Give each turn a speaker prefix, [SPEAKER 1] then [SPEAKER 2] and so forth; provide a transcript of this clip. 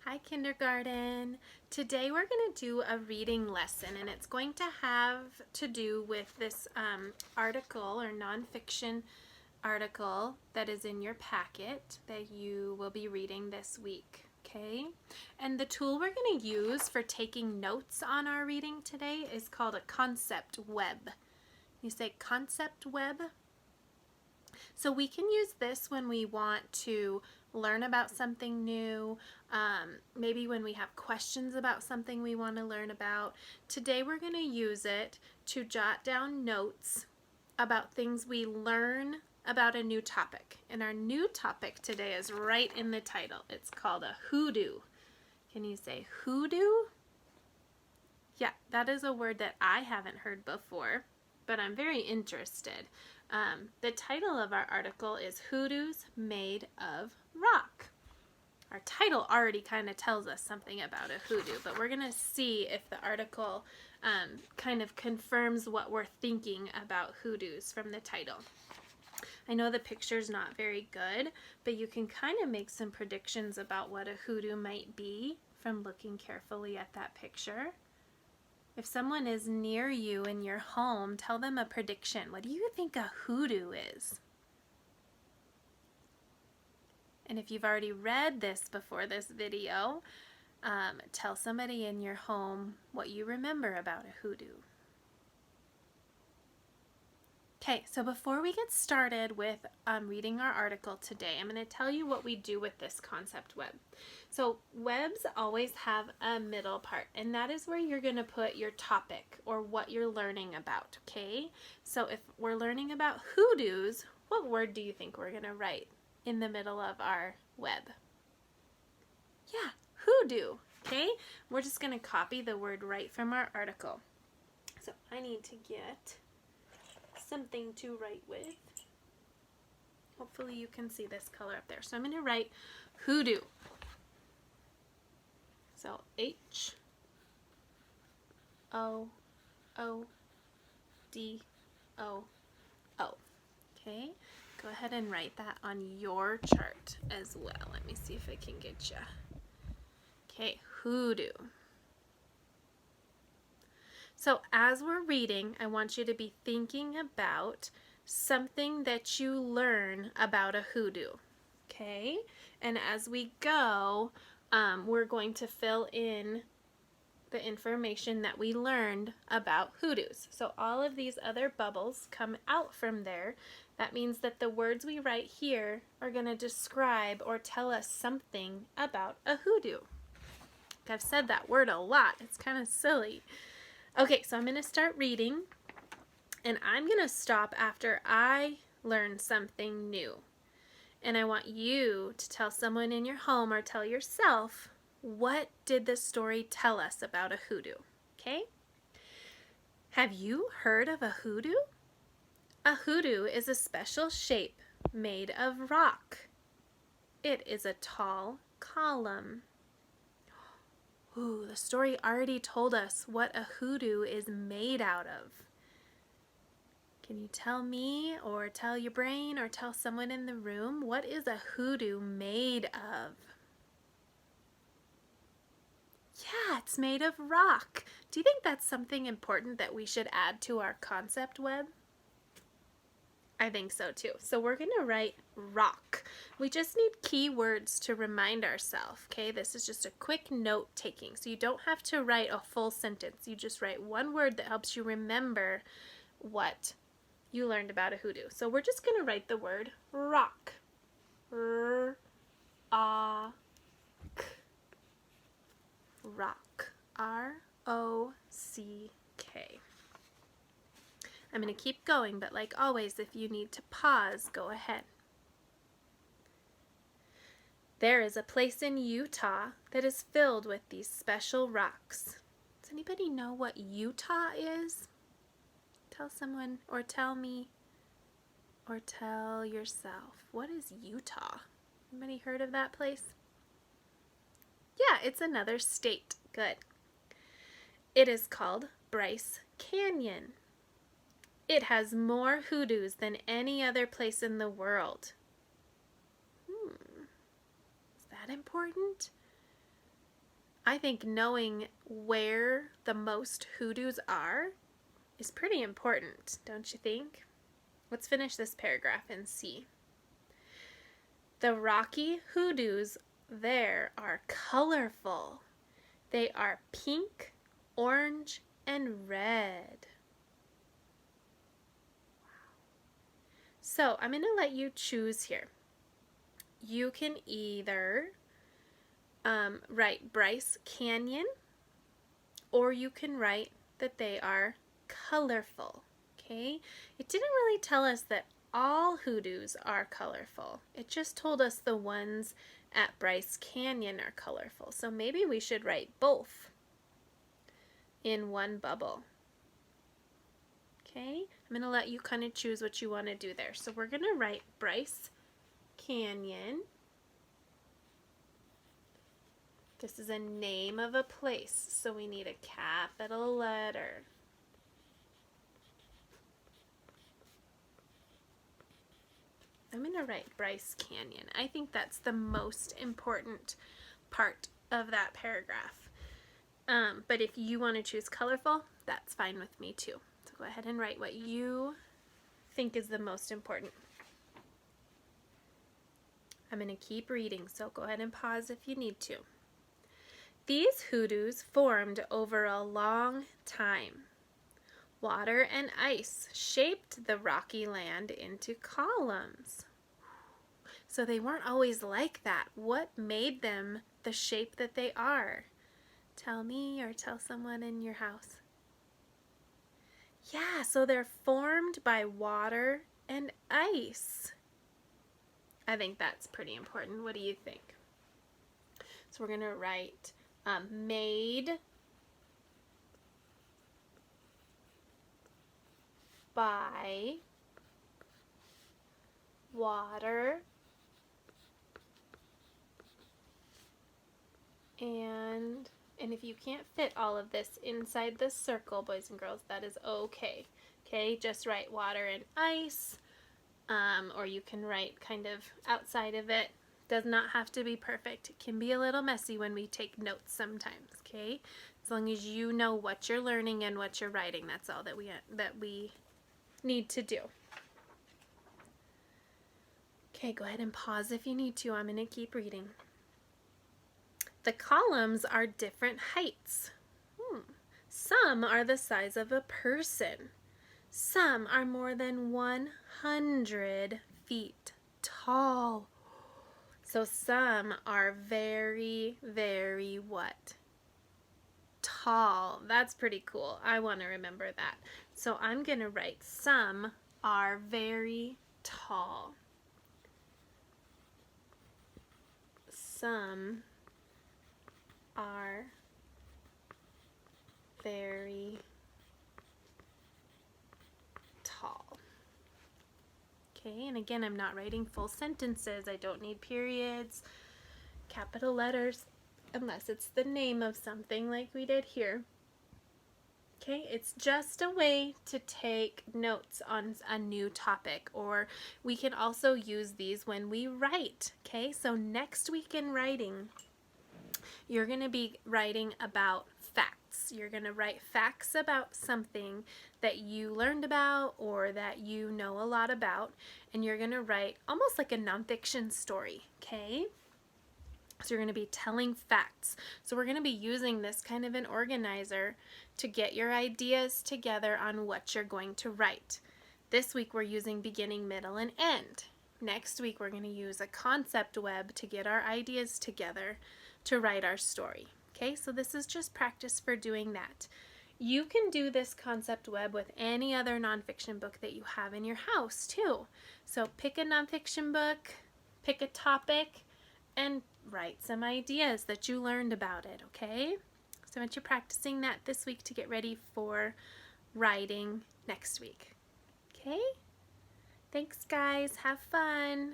[SPEAKER 1] Hi, kindergarten. Today we're going to do a reading lesson, and it's going to have to do with this article or nonfiction article that is in your packet that you will be reading this week. Okay? And the tool we're going to use for taking notes on our reading today is called a concept web. You say concept web? So we can use this when we want to learn about something new, maybe when we have questions about something we want to learn about. Today we're going to use it to jot down notes about things we learn about a new topic. And our new topic today is right in the title. It's called a hoodoo. Can you say hoodoo? Yeah, that is a word that I haven't heard before, but I'm very interested. The title of our article is Hoodoos Made of Rock. Our title already kind of tells us something about a hoodoo, but we're going to see if the article kind of confirms what we're thinking about hoodoos from the title. I know the picture's not very good, but you can kind of make some predictions about what a hoodoo might be from looking carefully at that picture. If someone is near you in your home, tell them a prediction. What do you think a hoodoo is? And if you've already read this before this video, tell somebody in your home what you remember about a hoodoo. Okay, so before we get started with reading our article today, I'm going to tell you what we do with this concept web. So webs always have a middle part, and that is where you're going to put your topic or what you're learning about, okay? So if we're learning about hoodoos, what word do you think we're going to write in the middle of our web? Yeah, hoodoo, okay? We're just going to copy the word right from our article. So I need to get something to write with. Hopefully you can see this color up there. So I'm going to write hoodoo. So H-O-O-D-O-O. Okay, go ahead and write that on your chart as well. Let me see if I can get you. Okay, hoodoo. So as we're reading, I want you to be thinking about something that you learn about a hoodoo, okay? And as we go, we're going to fill in the information that we learned about hoodoos. So all of these other bubbles come out from there. That means that the words we write here are going to describe or tell us something about a hoodoo. I've said that word a lot. It's kind of silly. Okay, so I'm going to start reading, and I'm going to stop after I learn something new. And I want you to tell someone in your home or tell yourself, what did this story tell us about a hoodoo? Okay? Have you heard of a hoodoo? A hoodoo is a special shape made of rock. It is a tall column. Ooh, the story already told us what a hoodoo is made out of. Can you tell me or tell your brain or tell someone in the room, what is a hoodoo made of? Yeah, it's made of rock. Do you think that's something important that we should add to our concept web? I think so too. So we're going to write rock. We just need keywords to remind ourselves, okay? This is just a quick note taking. So you don't have to write a full sentence. You just write one word that helps you remember what you learned about a hoodoo. So we're just going to write the word rock. R-A-K. Rock. R-O-C-K. I'm going to keep going, but like always, if you need to pause, go ahead. There is a place in Utah that is filled with these special rocks. Does anybody know what Utah is? Tell someone, or tell me, or tell yourself. What is Utah? Anybody heard of that place? Yeah, it's another state. Good. It is called Bryce Canyon. It has more hoodoos than any other place in the world. Is that important? I think knowing where the most hoodoos are is pretty important, don't you think? Let's finish this paragraph and see. The rocky hoodoos there are colorful. They are pink, orange, and red. So I'm going to let you choose here. You can either write Bryce Canyon, or you can write that they are colorful. Okay? It didn't really tell us that all hoodoos are colorful. It just told us the ones at Bryce Canyon are colorful. So maybe we should write both in one bubble. Okay? I'm going to let you kind of choose what you want to do there. So we're going to write Bryce Canyon. This is a name of a place, so we need a capital letter. I'm going to write Bryce Canyon. I think that's the most important part of that paragraph. But if you want to choose colorful, that's fine with me too. So go ahead and write what you think is the most important. I'm going to keep reading, so go ahead and pause if you need to. These hoodoos formed over a long time. Water and ice shaped the rocky land into columns. So they weren't always like that. What made them the shape that they are? Tell me or tell someone in your house. Yeah, so they're formed by water and ice. I think that's pretty important. What do you think? So we're going to write made by water and if you can't fit all of this inside this circle, boys and girls, that is okay. Okay, just write water and ice, or you can write kind of outside of it. Does not have to be perfect. It can be a little messy when we take notes sometimes, okay? As long as you know what you're learning and what you're writing, that's all that we need to do. Okay, go ahead and pause if you need to. I'm going to keep reading. The columns are different heights. Some are the size of a person. Some are more than 100 feet tall. So some are very, very what? Tall. That's pretty cool. I want to remember that. So I'm going to write some are very tall. Some are very tall. Okay, and again, I'm not writing full sentences. I don't need periods, capital letters, unless it's the name of something like we did here. Okay, it's just a way to take notes on a new topic, or we can also use these when we write. Okay, so next week in writing, you're going to be writing about facts. You're going to write facts about something that you learned about or that you know a lot about, and you're going to write almost like a nonfiction story, okay? So you're going to be telling facts. So we're going to be using this kind of an organizer to get your ideas together on what you're going to write. This week we're using beginning, middle, and end. Next week we're going to use a concept web to get our ideas together to write our story. Okay, so this is just practice for doing that. You can do this concept web with any other nonfiction book that you have in your house too. So pick a nonfiction book, pick a topic, and write some ideas that you learned about it, okay? So I want you practicing that this week to get ready for writing next week. Okay? Thanks, guys. Have fun.